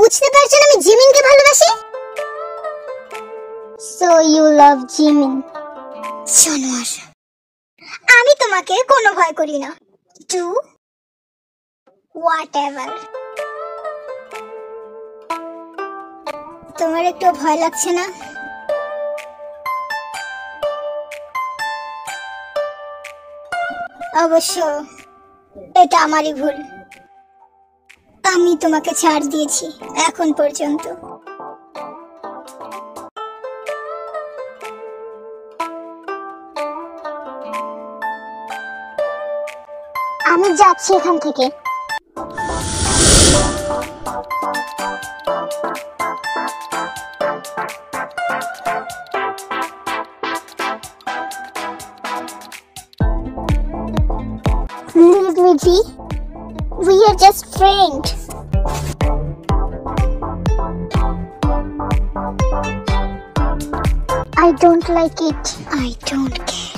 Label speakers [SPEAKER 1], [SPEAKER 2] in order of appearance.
[SPEAKER 1] বুঝতে পারছো না আমি জিমিনকে ভালোবাসি? So you love Jimin? জানোয়ার, আমি তোমাকে কোনো ভয় করি না। Do whatever. তোমার একটু ভয় লাগছে না? অবশ্য এটা আমারই ভুল। আমি তোমাকে ছাড় দিয়েছি এখন পর্যন্ত। আমি যাচ্ছি এখান থেকে। Leave me be. We are just friends. I don't like it. I don't care.